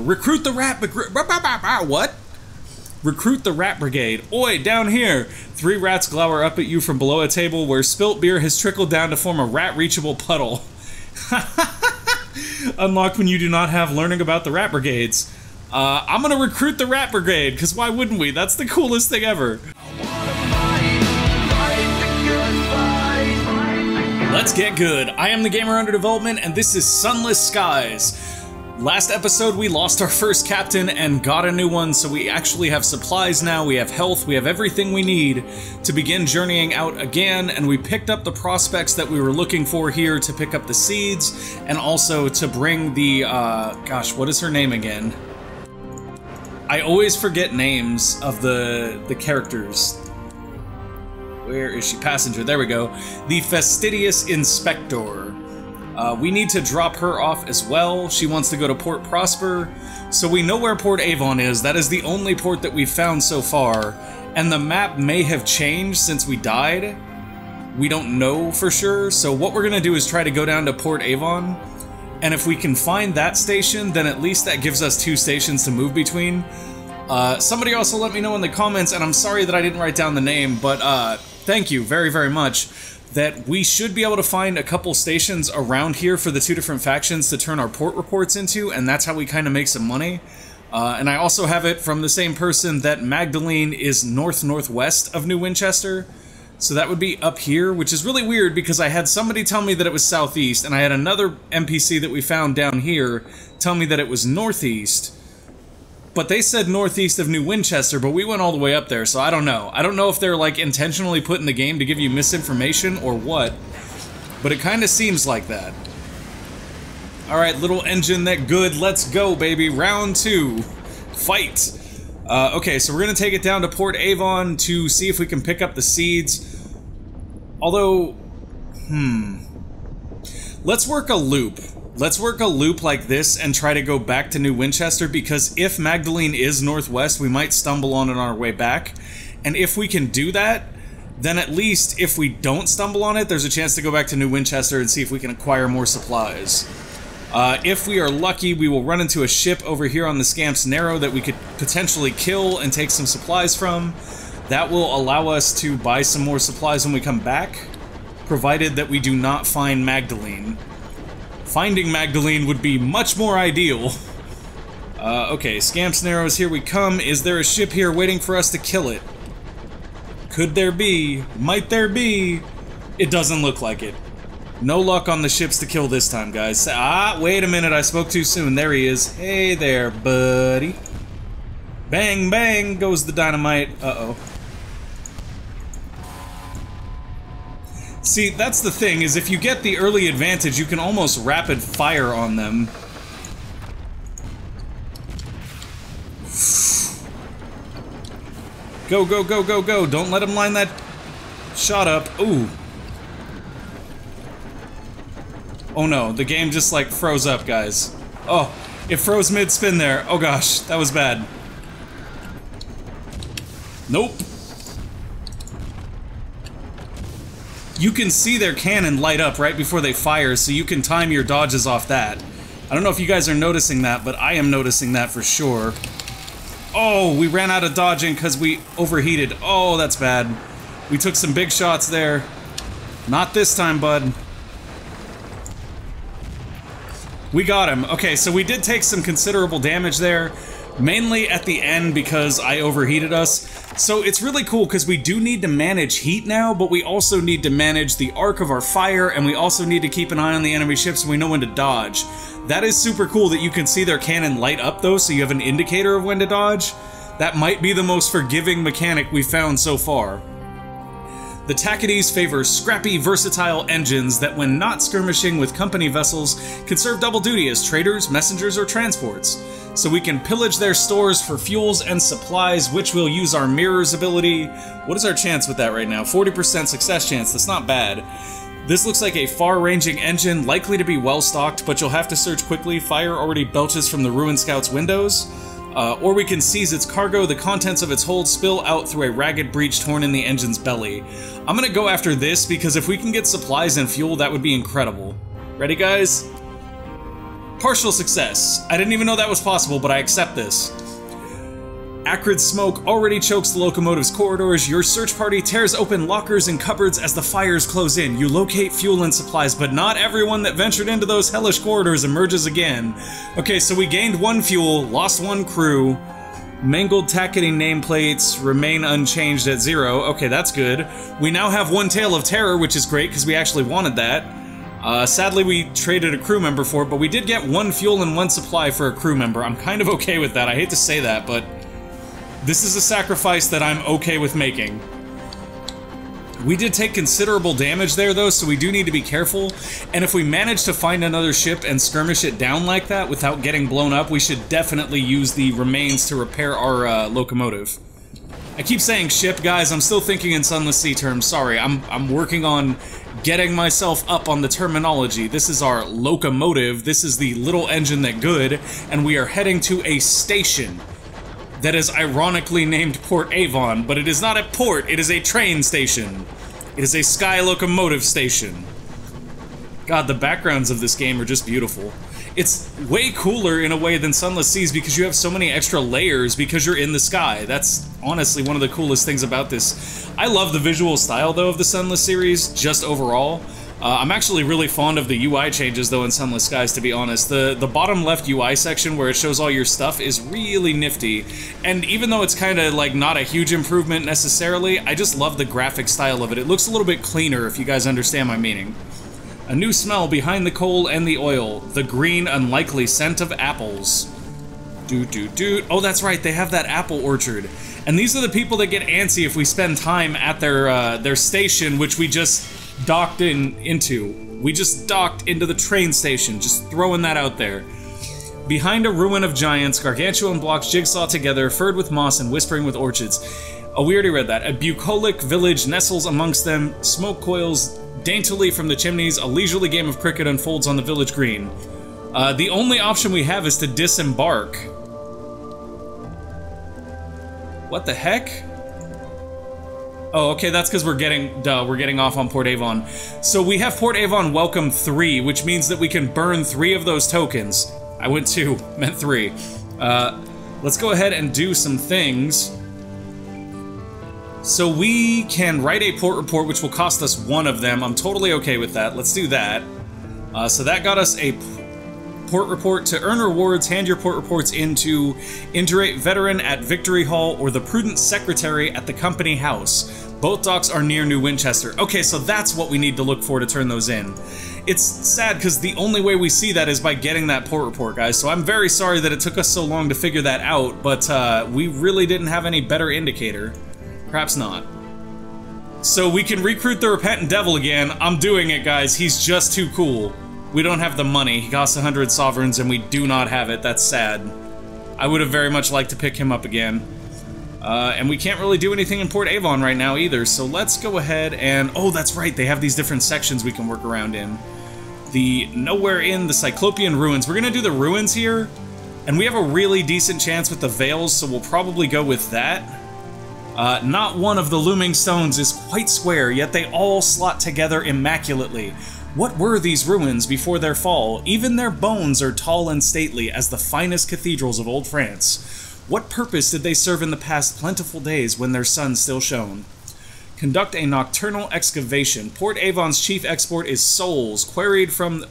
Recruit the rat what? Recruit the rat brigade. Oi, down here! 3 rats glower up at you from below a table where spilt beer has trickled down to form a rat-reachable puddle. Unlocked when you do not have learning about the rat brigades. I'm gonna recruit the rat brigade, because why wouldn't we? That's the coolest thing ever. Let's get good. I am the gamer under development, and this is Sunless Skies. Last episode we lost our first captain and got a new one, so we actually have supplies now, we have health, we have everything we need to begin journeying out again, and we picked up the prospects that we were looking for here to pick up the seeds, and also to bring the, gosh, what is her name again? I always forget names of the characters. Where is she? Passenger, there we go. The fastidious inspector. We need to drop her off as well. She wants to go to Port Prosper. So we know where Port Avon is. That is the only port that we've found so far. And the map may have changed since we died. We don't know for sure. So what we're going to do is try to go down to Port Avon. And if we can find that station, then at least that gives us 2 stations to move between. Somebody also let me know in the comments, and I'm sorry that I didn't write down the name, but thank you very, very much, that we should be able to find a couple stations around here for the 2 different factions to turn our port reports into, and that's how we kind of make some money. And I also have it from the same person that Magdalene is north-northwest of New Winchester, so that would be up here, which is really weird because I had somebody tell me that it was southeast, and I had another NPC that we found down here tell me that it was northeast. But they said northeast of New Winchester, but we went all the way up there, so I don't know. I don't know if they're, like, intentionally put in the game to give you misinformation or what, but it kind of seems like that. Alright, little engine that good, let's go, baby. Round 2. Fight! Okay, so we're gonna take it down to Port Avon to see if we can pick up the seeds. Although, let's work a loop. Let's work a loop like this and try to go back to New Winchester, because if Magdalene is northwest, we might stumble on it on our way back. And if we can do that, then at least if we don't stumble on it, there's a chance to go back to New Winchester and see if we can acquire more supplies. If we are lucky, we will run into a ship over here on the Scamp's Narrow that we could potentially kill and take some supplies from. That will allow us to buy some more supplies when we come back, provided that we do not find Magdalene. Finding Magdalene would be much more ideal. Okay, Scamp's Narrows, here we come. Is there a ship here waiting for us to kill it? Could there be? Might there be? It doesn't look like it. No luck on the ships to kill this time, guys. Ah, wait a minute, I spoke too soon. There he is. Hey there, buddy. Bang, bang goes the dynamite. Uh-oh. See, that's the thing, is if you get the early advantage, you can almost rapid fire on them. Go, go, go, go, go. Don't let him line that shot up. Ooh. Oh no, the game just like froze up, guys. Oh, it froze mid-spin there. Oh gosh, that was bad. Nope. You can see their cannon light up right before they fire, so you can time your dodges off that. I don't know if you guys are noticing that, but I am noticing that for sure. Oh, we ran out of dodging because we overheated. Oh, that's bad. We took some big shots there. Not this time, bud. We got him. Okay, so we did take some considerable damage there, mainly at the end because I overheated us. So it's really cool because we do need to manage heat now, but we also need to manage the arc of our fire, and we also need to keep an eye on the enemy ships so we know when to dodge. That is super cool that you can see their cannon light up though, so you have an indicator of when to dodge. That might be the most forgiving mechanic we've found so far. The Tacades favor scrappy, versatile engines that, when not skirmishing with company vessels, can serve double duty as traders, messengers, or transports. So we can pillage their stores for fuels and supplies, which will use our mirrors ability. What is our chance with that right now? 40% success chance, that's not bad. This looks like a far-ranging engine, likely to be well-stocked, but you'll have to search quickly. Fire already belches from the Ruined Scout's windows. Or we can seize its cargo. The contents of its hold spill out through a ragged breach torn in the engine's belly. I'm gonna go after this, because if we can get supplies and fuel, that would be incredible. Ready, guys? Partial success. I didn't even know that was possible, but I accept this. Acrid smoke already chokes the locomotive's corridors. Your search party tears open lockers and cupboards as the fires close in. You locate fuel and supplies, but not everyone that ventured into those hellish corridors emerges again. Okay, so we gained 1 fuel, lost 1 crew. Mangled tacketing nameplates remain unchanged at 0. Okay, that's good. We now have 1 tale of terror, which is great because we actually wanted that. Sadly, we traded a crew member for it, but we did get 1 fuel and 1 supply for a crew member. I'm kind of okay with that. I hate to say that, but this is a sacrifice that I'm okay with making. We did take considerable damage there, though, so we do need to be careful. And if we manage to find another ship and skirmish it down like that without getting blown up, we should definitely use the remains to repair our locomotive. I keep saying ship, guys. I'm still thinking in Sunless Sea terms. Sorry, I'm working on getting myself up on the terminology. This is our locomotive. This is the little engine that good, and we are heading to a station that is ironically named Port Avon, but it is not a port, it is a train station. It is a sky locomotive station. God, the backgrounds of this game are just beautiful. It's way cooler in a way than Sunless Seas because you have so many extra layers because you're in the sky. That's honestly one of the coolest things about this. I love the visual style, though, of the Sunless series, just overall. I'm actually really fond of the UI changes, though, in Sunless Skies, to be honest. The bottom left UI section where it shows all your stuff is really nifty. And even though it's kind of, like, not a huge improvement necessarily, I just love the graphic style of it. It looks a little bit cleaner, if you guys understand my meaning. A new smell behind the coal and the oil. The green, unlikely scent of apples. Doot. Oh, that's right, they have that apple orchard. And these are the people that get antsy if we spend time at their station, which we just docked into. We just docked into the train station, just throwing that out there. Behind a ruin of giants, gargantuan blocks jigsaw together, furred with moss and whispering with orchids. Oh, we already read that. A bucolic village nestles amongst them, smoke coils daintily from the chimneys, a leisurely game of cricket unfolds on the village green. The only option we have is to disembark. What the heck? Oh, okay, that's because we're getting off on Port Avon. So we have Port Avon Welcome 3, which means that we can burn 3 of those tokens. I went 2, meant 3. Let's go ahead and do some things. So we can write a port report, which will cost us 1 of them. I'm totally okay with that. Let's do that. So that got us a port report. To earn rewards, hand your port reports into Interate Veteran at Victory Hall or the Prudent Secretary at the Company House. Both docks are near New Winchester. Okay, so that's what we need to look for to turn those in. It's sad because the only way we see that is by getting that port report, guys, so I'm very sorry that it took us so long to figure that out, but we really didn't have any better indicator. Perhaps not. So we can recruit the Repentant Devil again. I'm doing it, guys. He's just too cool. We don't have the money. He costs 100 sovereigns, and we do not have it. That's sad. I would have very much liked to pick him up again. And we can't really do anything in Port Avon right now either, so let's go ahead and... Oh, that's right, they have these different sections we can work around in. The Nowhere Inn, the Cyclopean Ruins. We're gonna do the ruins here, and we have a really decent chance with the Veils, so we'll probably go with that. Not one of the looming stones is quite square, yet they all slot together immaculately. What were these ruins before their fall? Even their bones are tall and stately as the finest cathedrals of old France. What purpose did they serve in the past plentiful days when their sun still shone? Conduct a nocturnal excavation. Port Avon's chief export is souls, quarried from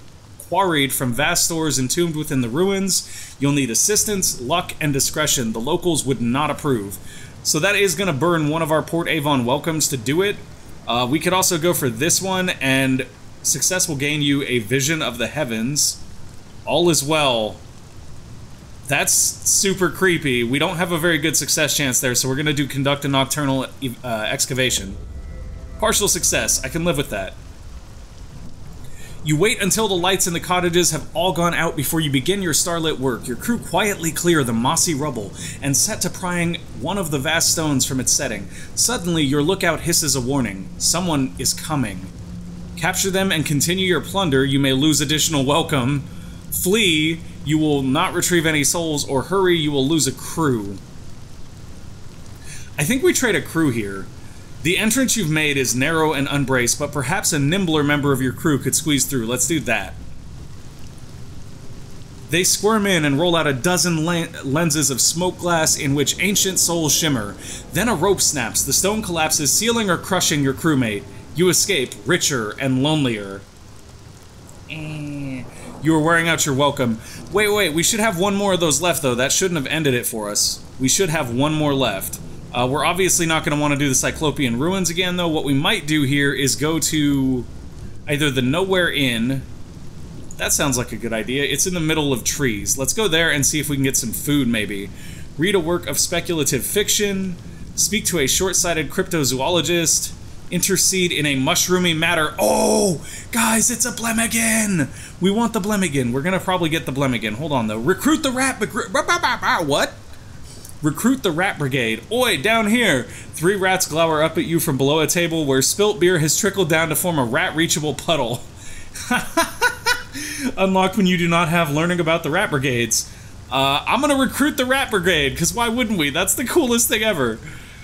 vast stores entombed within the ruins. You'll need assistance, luck, and discretion. The locals would not approve. So that is going to burn one of our Port Avon welcomes to do it. We could also go for this one, and success will gain you a vision of the heavens. All is well. That's super creepy. We don't have a very good success chance there, so we're going to do conduct a nocturnal excavation. Partial success. I can live with that. You wait until the lights in the cottages have all gone out before you begin your starlit work. Your crew quietly clear the mossy rubble and set to prying one of the vast stones from its setting. Suddenly, your lookout hisses a warning. Someone is coming. Capture them and continue your plunder. You may lose additional welcome. Flee. You will not retrieve any souls, or hurry, you will lose a crew. I think we trade a crew here. The entrance you've made is narrow and unbraced, but perhaps a nimbler member of your crew could squeeze through. Let's do that. They squirm in and roll out a dozen lenses of smoke glass in which ancient souls shimmer. Then a rope snaps, the stone collapses, sealing or crushing your crewmate. You escape, richer and lonelier. You are wearing out your welcome. Wait, we should have one more of those left, though. That shouldn't have ended it for us. We should have one more left. We're obviously not going to want to do the Cyclopean Ruins again, though. What we might do here is go to either the Nowhere Inn. That sounds like a good idea. It's in the middle of trees. Let's go there and see if we can get some food, maybe. Read a work of speculative fiction. Speak to a short-sighted cryptozoologist. Intercede in a mushroomy matter. Oh, guys, it's a Blemmigan! We want the Blemmigan. We're gonna probably get the Blemmigan. Hold on, though. Recruit the rat... What? Recruit the rat brigade. Oi, down here! 3 rats glower up at you from below a table where spilt beer has trickled down to form a rat-reachable puddle. Unlocked when you do not have learning about the rat brigades. I'm gonna recruit the rat brigade, because why wouldn't we? That's the coolest thing ever.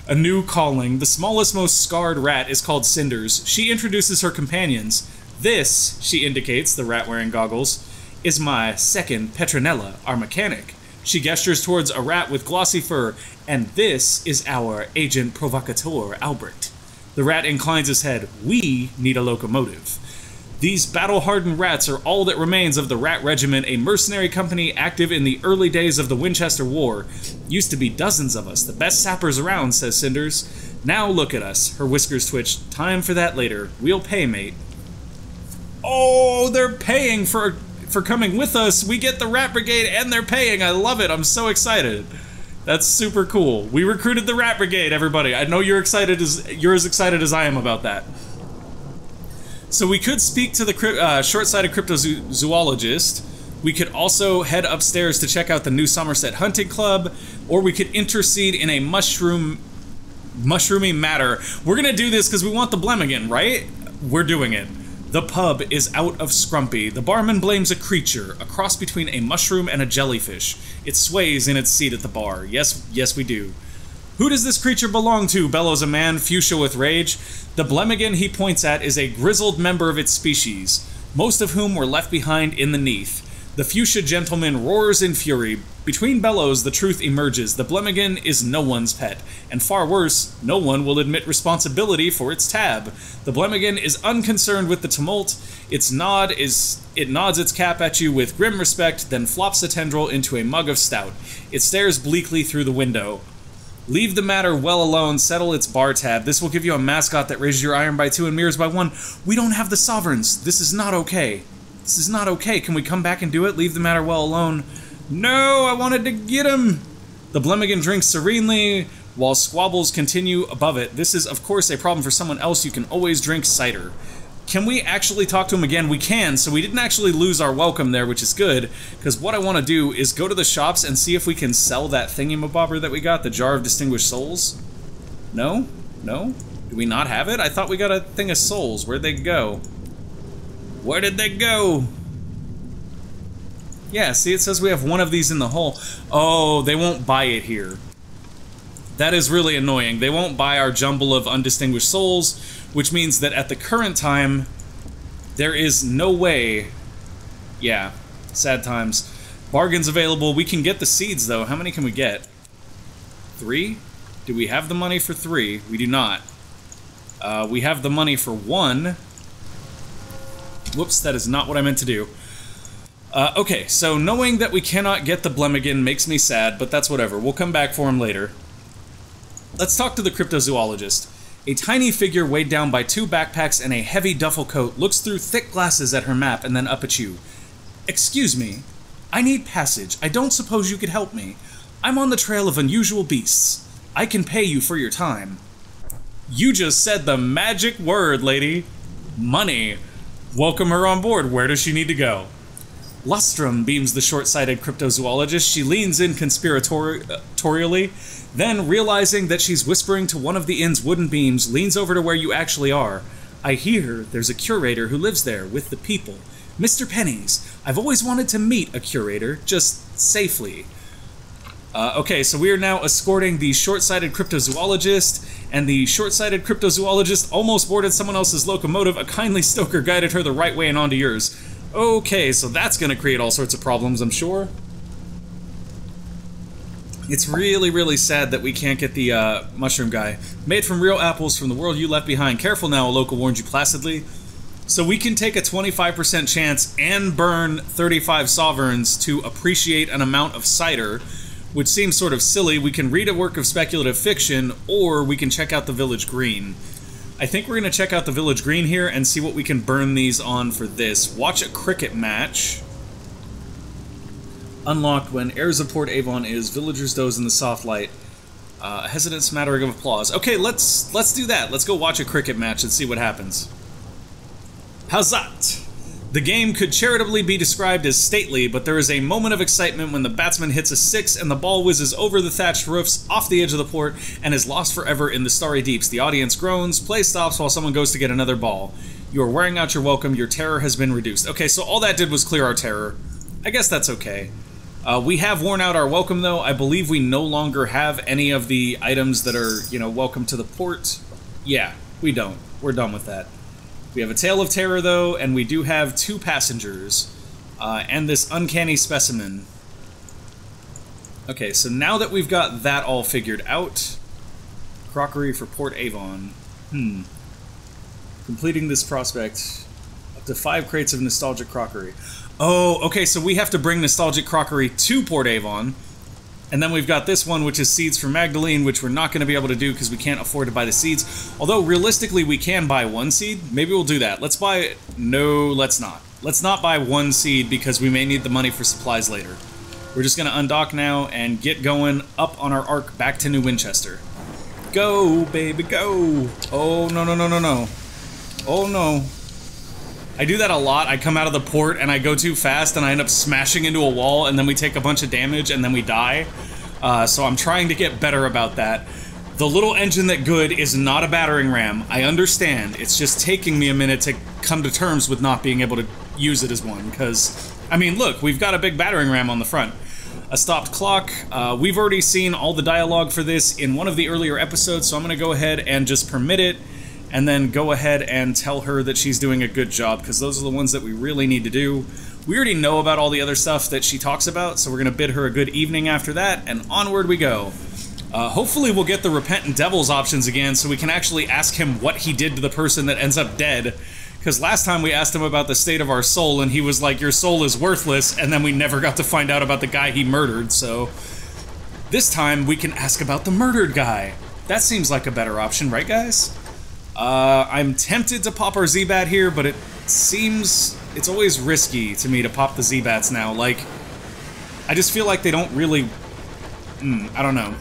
A new calling. The smallest, most scarred rat is called Cinders. She introduces her companions. This, she indicates, the rat wearing goggles, is my second Petronella, our mechanic. She gestures towards a rat with glossy fur. And this is our agent provocateur, Albert. The rat inclines his head. We need a locomotive. These battle-hardened rats are all that remains of the Rat Regiment, a mercenary company active in the early days of the Winchester War. Used to be dozens of us, the best sappers around, says Cinders. Now look at us. Her whiskers twitch. Time for that later. We'll pay, mate. Oh, they're paying for coming with us. We get the Rat Brigade and they're paying. I love it. I'm so excited. That's super cool. We recruited the Rat Brigade, everybody. I know you're as excited as I am about that. So we could speak to the short-sighted cryptozoologist. We could also head upstairs to check out the New Somerset Hunting Club, or we could intercede in a mushroomy matter. We're gonna do this because we want the Blemmigan, right? We're doing it. The pub is out of scrumpy. The barman blames a creature, a cross between a mushroom and a jellyfish. It sways in its seat at the bar. Yes, we do. Who does this creature belong to? Bellows a man, fuchsia with rage. The Blemmigan he points at is a grizzled member of its species, most of whom were left behind in the Neath. The fuchsia gentleman roars in fury. Between bellows, the truth emerges. The Blemmigan is no one's pet, and far worse, no one will admit responsibility for its tab. The Blemmigan is unconcerned with the tumult. It nods its cap at you with grim respect, then flops a tendril into a mug of stout. It stares bleakly through the window. Leave the matter well alone, settle its bar tab. This will give you a mascot that raises your iron by 2 and mirrors by 1. We don't have the sovereigns. This is not okay. This is not okay. Can we come back and do it? Leave the matter well alone. No, I wanted to get him. The Blemmigan drinks serenely while squabbles continue above it. This is, of course, a problem for someone else. You can always drink cider. Can we actually talk to him again? We can, so we didn't actually lose our welcome there, which is good, because what I want to do is go to the shops and see if we can sell that thingamabobber that we got, the Jar of Distinguished Souls. No? No? Do we not have it? I thought we got a thing of souls. Where'd they go? Where did they go? Yeah, see, it says we have one of these in the hole. Oh, they won't buy it here. That is really annoying. They won't buy our jumble of undistinguished souls, which means that at the current time, there is no way... Yeah, sad times. Bargains available. We can get the seeds, though. How many can we get? 3? Do we have the money for 3? We do not. We have the money for 1. Whoops, that is not what I meant to do. Okay, so knowing that we cannot get the Blemmigan makes me sad, but that's whatever. We'll come back for him later. Let's talk to the cryptozoologist. A tiny figure weighed down by 2 backpacks and a heavy duffel coat looks through thick glasses at her map and then up at you. Excuse me. I need passage. I don't suppose you could help me. I'm on the trail of unusual beasts. I can pay you for your time. You just said the magic word, lady. Money. Welcome her on board. Where does she need to go? Lustrum, beams the short-sighted cryptozoologist. She leans in conspiratorially, then, realizing that she's whispering to one of the inn's wooden beams, leans over to where you actually are. I hear there's a curator who lives there with the people. Mr. Pennies. I've always wanted to meet a curator, just safely. Okay, so we are now escorting the short-sighted cryptozoologist, and the short-sighted cryptozoologist almost boarded someone else's locomotive. A kindly stoker guided her the right way and onto yours. Okay, so that's gonna create all sorts of problems, I'm sure. It's really, really sad that we can't get the mushroom guy. Made from real apples from the world you left behind. Careful now, a local warned you placidly. So we can take a 25% chance and burn 35 sovereigns to appreciate an amount of cider, which seems sort of silly. We can read a work of speculative fiction, or we can check out the Village Green. I think we're going to check out the Village Green here and see what we can burn these on for this. Watch a cricket match. Unlocked when heirs of Port Avon is villagers doze in the soft light. A hesitant smattering of applause. Okay, let's do that. Let's go watch a cricket match and see what happens. How's that? The game could charitably be described as stately, but there is a moment of excitement when the batsman hits a six and the ball whizzes over the thatched roofs off the edge of the port and is lost forever in the starry deeps. The audience groans, play stops while someone goes to get another ball. You are wearing out your welcome, your terror has been reduced. Okay, so all that did was clear our terror. I guess that's okay. We have worn out our welcome, though. I believe we no longer have any of the items that are, you know, welcome to the port. Yeah, we don't. We're done with that. We have a tale of terror, though, and we do have 2 passengers, and this uncanny specimen. Okay, so now that we've got that all figured out, crockery for Port Avon. Completing this prospect, up to 5 crates of nostalgic crockery. Oh, okay, so we have to bring nostalgic crockery to Port Avon, and then we've got this one, which is seeds for Magdalene, which we're not going to be able to do because we can't afford to buy the seeds. Although, realistically, we can buy 1 seed. Maybe we'll do that. Let's buy... No, let's not. Let's not buy 1 seed because we may need the money for supplies later. We're just going to undock now and get going up on our arc back to New Winchester. Go, baby, go! Oh, no, no, no, no, no. Oh, no. I do that a lot. I come out of the port and I go too fast and I end up smashing into a wall and then we take a bunch of damage and then we die. So I'm trying to get better about that. The little engine that good is not a battering ram. I understand. It's just taking me a minute to come to terms with not being able to use it as one. Because, I mean, look, we've got a big battering ram on the front. A stopped clock. We've already seen all the dialogue for this in one of the earlier episodes, so I'm going to go ahead and just permit it. And then go ahead and tell her that she's doing a good job, because those are the ones that we really need to do. We already know about all the other stuff that she talks about, so we're going to bid her a good evening after that, and onward we go. Hopefully we'll get the Repentant Devils options again, so we can actually ask him what he did to the person that ends up dead. Because last time we asked him about the state of our soul, and he was like, your soul is worthless, and then we never got to find out about the guy he murdered, so... This time we can ask about the murdered guy. That seems like a better option, right guys? I'm tempted to pop our Z-Bat here, but it seems it's always risky to me to pop the Z-Bats now. Like, I just feel like they don't really... I don't know.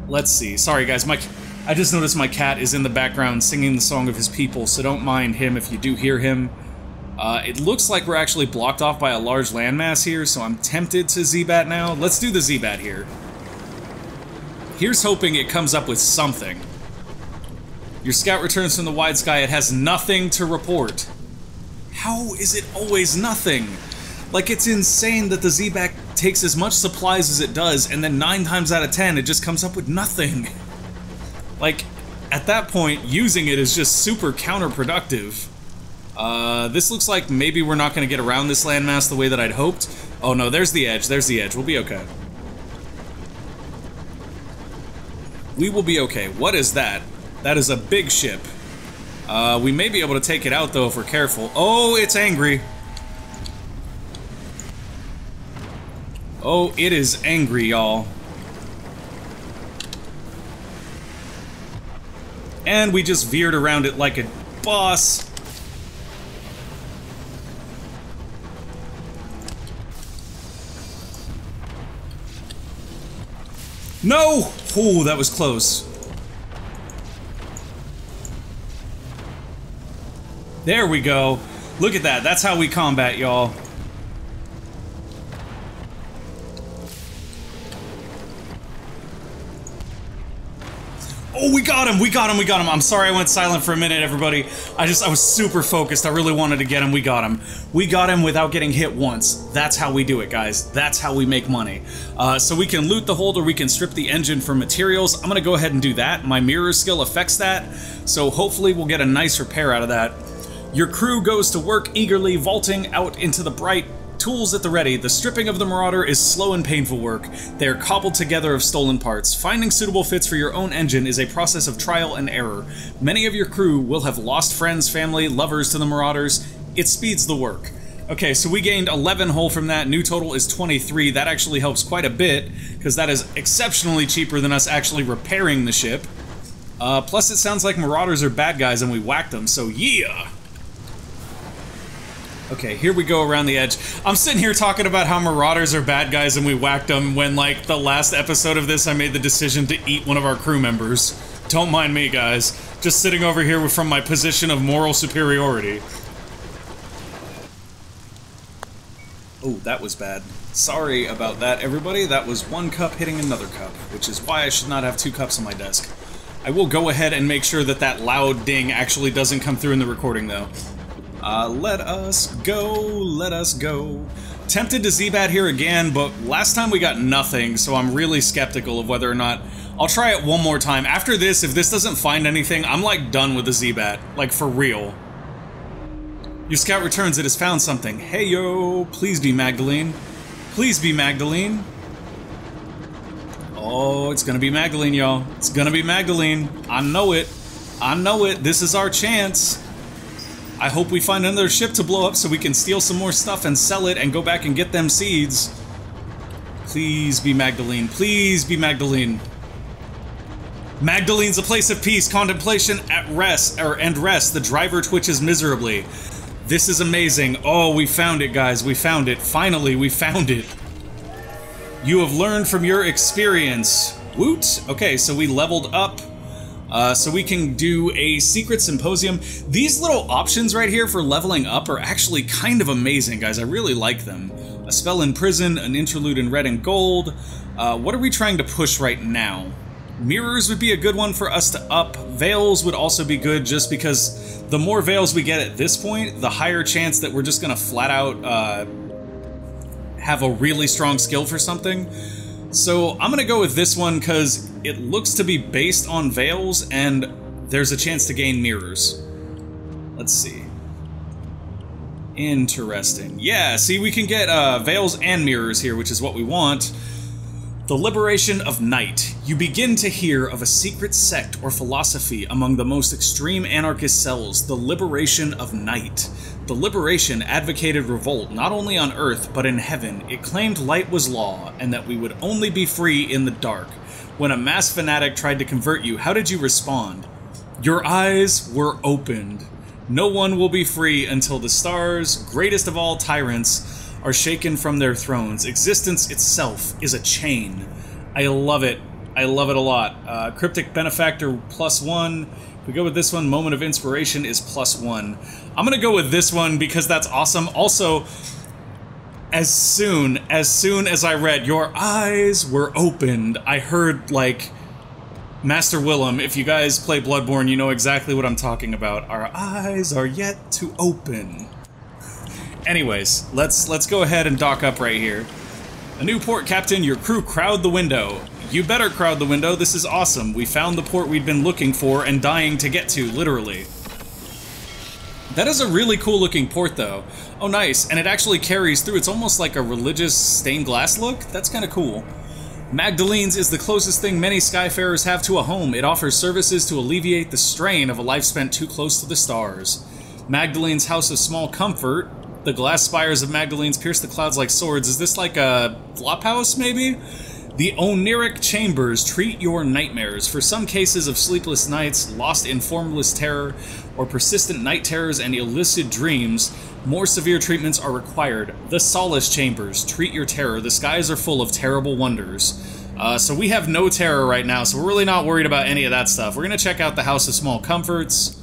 Let's see. Sorry, guys. I just noticed my cat is in the background singing the song of his people, so don't mind him if you do hear him. It looks like we're actually blocked off by a large landmass here, so I'm tempted to Z-Bat now. Let's do the Z-Bat here. Here's hoping it comes up with something. Your scout returns from the wide sky. It has nothing to report. How is it always nothing? Like, it's insane that the Z-Bat takes as much supplies as it does, and then 9 times out of 10, it just comes up with nothing. Like, at that point, using it is just super counterproductive. This looks like maybe we're not going to get around this landmass the way that I'd hoped. Oh no, there's the edge. There's the edge. We'll be okay. We will be okay. What is that? That is a big ship. We may be able to take it out, though, if we're careful. Oh, it's angry. Oh, it is angry, y'all. And we just veered around it like a boss. No! Oh, that was close. There we go. Look at that. That's how we combat, y'all. Oh, we got him! We got him! We got him! I'm sorry I went silent for a minute, everybody. I was super focused. I really wanted to get him. We got him. We got him without getting hit once. That's how we do it, guys. That's how we make money. So we can loot the hold or we can strip the engine for materials. I'm gonna go ahead and do that. My mirror skill affects that, so hopefully we'll get a nice repair out of that. Your crew goes to work eagerly, vaulting out into the bright, tools at the ready. The stripping of the Marauder is slow and painful work. They are cobbled together of stolen parts. Finding suitable fits for your own engine is a process of trial and error. Many of your crew will have lost friends, family, lovers to the Marauders. It speeds the work. Okay, so we gained 11 hull from that. New total is 23. That actually helps quite a bit, because that is exceptionally cheaper than us actually repairing the ship. Plus it sounds like Marauders are bad guys and we whacked them, so yeah! Okay, here we go around the edge. I'm sitting here talking about how Marauders are bad guys and we whacked them when, like, the last episode of this I made the decision to eat one of our crew members. Don't mind me, guys. Just sitting over here from my position of moral superiority. Oh, that was bad. Sorry about that, everybody. That was one cup hitting another cup, which is why I should not have 2 cups on my desk. I will go ahead and make sure that that loud ding actually doesn't come through in the recording, though. Let us go, let us go. Tempted to Z-Bat here again, but last time we got nothing, so I'm really skeptical of whether or not... I'll try it one more time. After this, if this doesn't find anything, I'm, like, done with the Z-Bat. Like, for real. Your scout returns, it has found something. Hey, yo, please be Magdalene. Please be Magdalene. Oh, it's gonna be Magdalene, y'all. It's gonna be Magdalene. I know it. I know it. This is our chance. I hope we find another ship to blow up so we can steal some more stuff and sell it and go back and get them seeds. Please be Magdalene. Please be Magdalene. Magdalene's a place of peace, contemplation at rest, and rest. The driver twitches miserably. This is amazing. Oh, we found it, guys. We found it. Finally, we found it. You have learned from your experience. Woot. Okay, so we leveled up. So we can do a secret symposium. These little options right here for leveling up are actually kind of amazing, guys. I really like them. A spell in prison, an interlude in red and gold. What are we trying to push right now? Mirrors would be a good one for us to up. Veils would also be good, just because the more veils we get at this point, the higher chance that we're just gonna flat out have a really strong skill for something. So I'm gonna go with this one because it looks to be based on veils and there's a chance to gain mirrors. Let's see. Interesting. Yeah, see, we can get veils and mirrors here, which is what we want. The liberation of night. You begin to hear of a secret sect or philosophy among the most extreme anarchist cells, the liberation of night. The liberation advocated revolt not only on Earth, but in heaven. It claimed light was law, and that we would only be free in the dark. When a mass fanatic tried to convert you, how did you respond? Your eyes were opened. No one will be free until the stars, greatest of all tyrants, are shaken from their thrones. Existence itself is a chain. I love it. I love it a lot. Cryptic Benefactor +1. If we go with this one, Moment of Inspiration is +1. I'm gonna go with this one because that's awesome. Also, as soon as I read, your eyes were opened, I heard, like, Master Willem. If you guys play Bloodborne, you know exactly what I'm talking about. Our eyes are yet to open. Anyways, let's go ahead and dock up right here. A new port, Captain. Your crew crowd the window. You better crowd the window. This is awesome. We found the port we'd been looking for and dying to get to, literally. That is a really cool looking port, though. Oh, nice. And it actually carries through. It's almost like a religious stained glass look. That's kind of cool. Magdalene's is the closest thing many Skyfarers have to a home. It offers services to alleviate the strain of a life spent too close to the stars. Magdalene's House of Small Comfort. The glass spires of Magdalene's pierce the clouds like swords. Is this like a flophouse, maybe? The Oniric Chambers treat your nightmares. For some cases of sleepless nights, lost in formless terror, or persistent night terrors and illicit dreams, more severe treatments are required. The Solace Chambers treat your terror. The skies are full of terrible wonders. So we have no terror right now, so we're really not worried about any of that stuff. We're gonna check out the House of Small Comforts.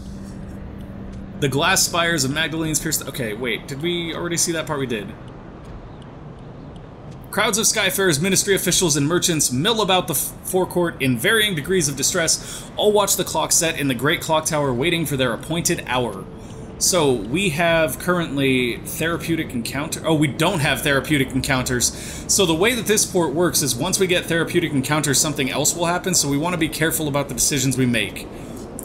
The glass spires of Magdalene's pierced... Okay, wait, did we already see that part? We did. Crowds of Skyfarers, ministry officials, and merchants mill about the forecourt in varying degrees of distress. All watch the clock set in the Great Clock Tower, waiting for their appointed hour. So, we have currently therapeutic encounter... Oh, we don't have therapeutic encounters. So the way that this port works is once we get therapeutic encounters, something else will happen, so we want to be careful about the decisions we make.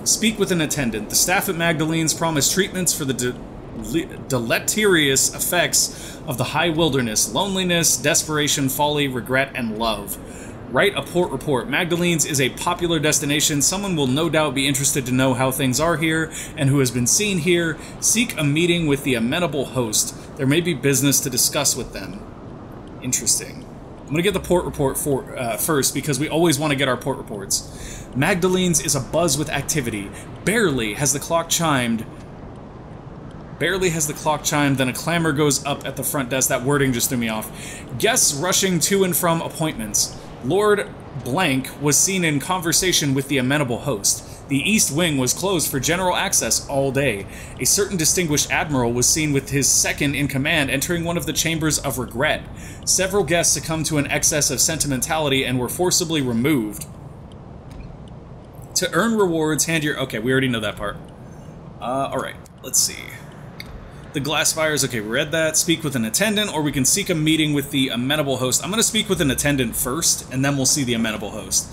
Speak with an attendant. The staff at Magdalene's promise treatments for the deleterious effects of the high wilderness, loneliness, desperation, folly, regret, and love. Write a port report. Magdalene's is a popular destination. Someone will no doubt be interested to know how things are here and who has been seen here. Seek a meeting with the amenable host. There may be business to discuss with them. Interesting. I'm going to get the port report first because we always want to get our port reports. Magdalene's is abuzz with activity. Barely has the clock chimed, then a clamor goes up at the front desk. That wording just threw me off. Guests rushing to and from appointments. Lord Blank was seen in conversation with the amenable host. The East Wing was closed for general access all day. A certain distinguished admiral was seen with his second-in-command entering one of the chambers of regret. Several guests succumbed to an excess of sentimentality and were forcibly removed. To earn rewards, hand your... Okay, we already know that part. Alright, let's see. The glass fires, okay, we read that. Speak with an attendant, or we can seek a meeting with the amenable host. I'm going to speak with an attendant first, and then we'll see the amenable host.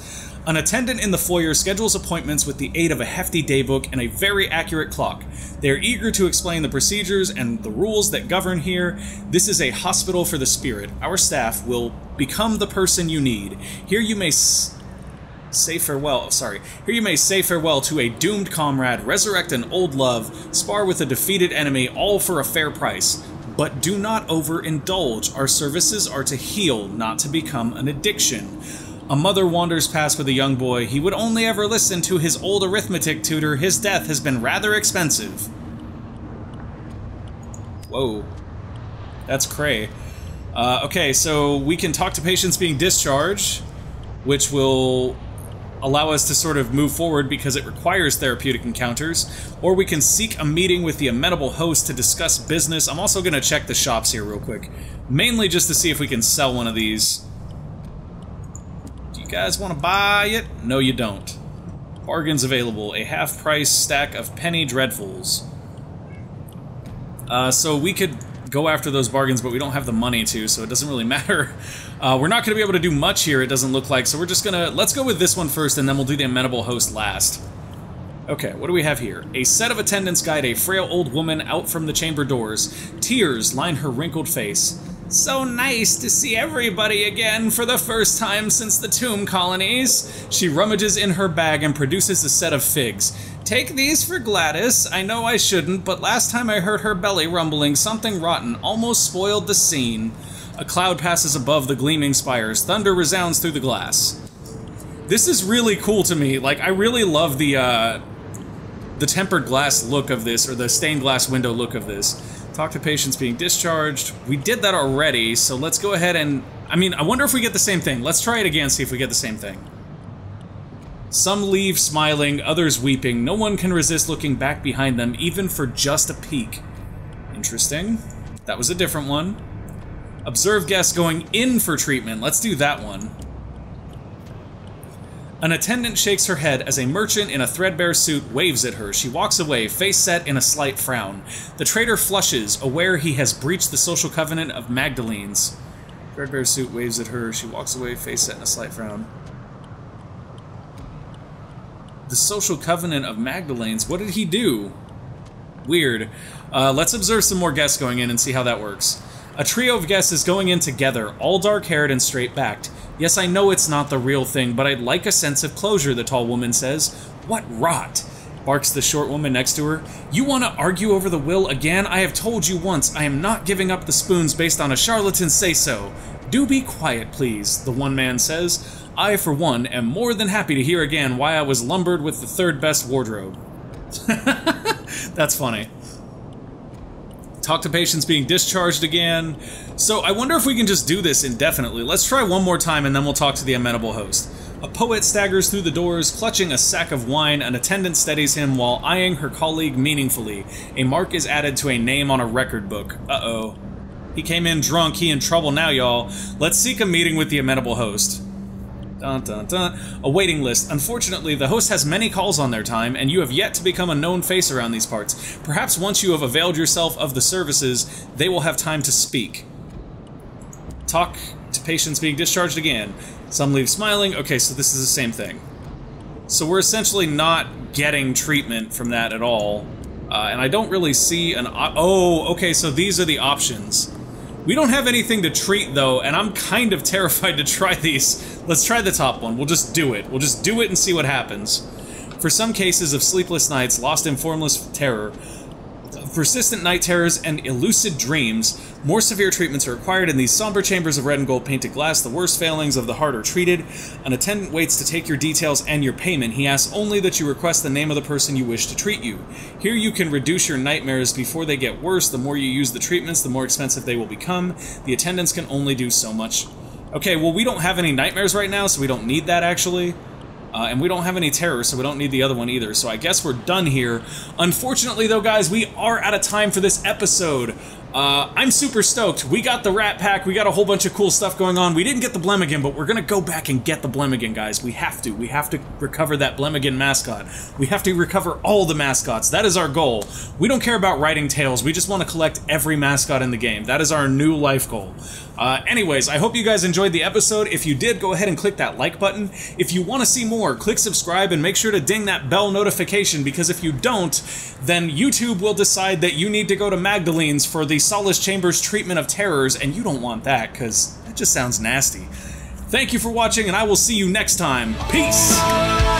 An attendant in the foyer schedules appointments with the aid of a hefty daybook and a very accurate clock. They are eager to explain the procedures and the rules that govern here. This is a hospital for the spirit. Our staff will become the person you need. Here you may say farewell to a doomed comrade, resurrect an old love, spar with a defeated enemy, all for a fair price. But do not overindulge. Our services are to heal, not to become an addiction. A mother wanders past with a young boy. He would only ever listen to his old arithmetic tutor. His death has been rather expensive. Whoa. That's cray. Okay, so we can talk to patients being discharged, which will allow us to sort of move forward because it requires therapeutic encounters, or we can seek a meeting with the amenable host to discuss business. I'm also going to check the shops here real quick, mainly just to see if we can sell one of these. Do you guys want to buy it? No, you don't. Bargains available. A half-price stack of penny dreadfuls. So we could go after those bargains, but we don't have the money to, so it doesn't really matter. We're not going to be able to do much here, it doesn't look like, so we're just gonna... Let's go with this one first, and then we'll do the amenable host last. Okay, what do we have here? A set of attendants guide a frail old woman out from the chamber doors. Tears line her wrinkled face. So nice to see everybody again for the first time since the tomb colonies. She rummages in her bag and produces a set of figs. Take these for Gladys. I know I shouldn't, but last time I heard her belly rumbling, something rotten almost spoiled the scene. A cloud passes above the gleaming spires. Thunder resounds through the glass. This is really cool to me. Like, I really love the tempered glass look of this, or the stained glass window look of this. Talk to patients being discharged. We did that already, so let's go ahead and... I mean, I wonder if we get the same thing. Let's try it again, see if we get the same thing. Some leave smiling, others weeping. No one can resist looking back behind them, even for just a peek. Interesting. That was a different one. Observe guests going in for treatment. Let's do that one. An attendant shakes her head as a merchant in a threadbare suit waves at her. She walks away, face set in a slight frown. The trader flushes, aware he has breached the social covenant of Magdalene's. Threadbare suit waves at her. She walks away, face set in a slight frown. The social covenant of Magdalene's? What did he do? Weird. Let's observe some more guests going in and see how that works. A trio of guests is going in together, all dark-haired and straight-backed. Yes, I know it's not the real thing, but I'd like a sense of closure, the tall woman says. What rot, barks the short woman next to her. You want to argue over the will again? I have told you once, I am not giving up the spoons based on a charlatan's say-so. Do be quiet, please, the one man says. I, for one, am more than happy to hear again why I was lumbered with the third best wardrobe. That's funny. Talk to patients being discharged again. So I wonder if we can just do this indefinitely. Let's try one more time and then we'll talk to the amenable host. A poet staggers through the doors, clutching a sack of wine. An attendant steadies him while eyeing her colleague meaningfully. A mark is added to a name on a record book. Uh-oh. He came in drunk, he in trouble now, y'all. Let's seek a meeting with the amenable host. Dun, dun, dun. A waiting list. Unfortunately, the host has many calls on their time, and you have yet to become a known face around these parts. Perhaps once you have availed yourself of the services, they will have time to speak. Talk to patients being discharged again. Some leave smiling. Okay, so this is the same thing. So we're essentially not getting treatment from that at all. And I don't really see an oh, okay, so these are the options. We don't have anything to treat, though, and I'm kind of terrified to try these. Let's try the top one. We'll just do it. We'll just do it and see what happens. For some cases of sleepless nights, lost in formless terror, persistent night terrors, and elusive dreams, more severe treatments are required in these somber chambers of red and gold painted glass. The worst failings of the heart are treated. An attendant waits to take your details and your payment. He asks only that you request the name of the person you wish to treat you. Here you can reduce your nightmares before they get worse. The more you use the treatments, the more expensive they will become. The attendants can only do so much. Okay, well, we don't have any nightmares right now, so we don't need that, actually. And we don't have any terror, so we don't need the other one either. So I guess we're done here. Unfortunately, though, guys, we are out of time for this episode. I'm super stoked. We got the Rat Pack. We got a whole bunch of cool stuff going on. We didn't get the Blemigan, but we're going to go back and get the Blemigan, guys. We have to. We have to recover that Blemigan mascot. We have to recover all the mascots. That is our goal. We don't care about writing tales. We just want to collect every mascot in the game. That is our new life goal. Anyways, I hope you guys enjoyed the episode. If you did, go ahead and click that like button. If you want to see more, click subscribe and make sure to ding that bell notification, because if you don't, then YouTube will decide that you need to go to Magdalene's for the Solace Chambers treatment of terrors, and you don't want that, because that just sounds nasty. Thank you for watching, and I will see you next time. Peace!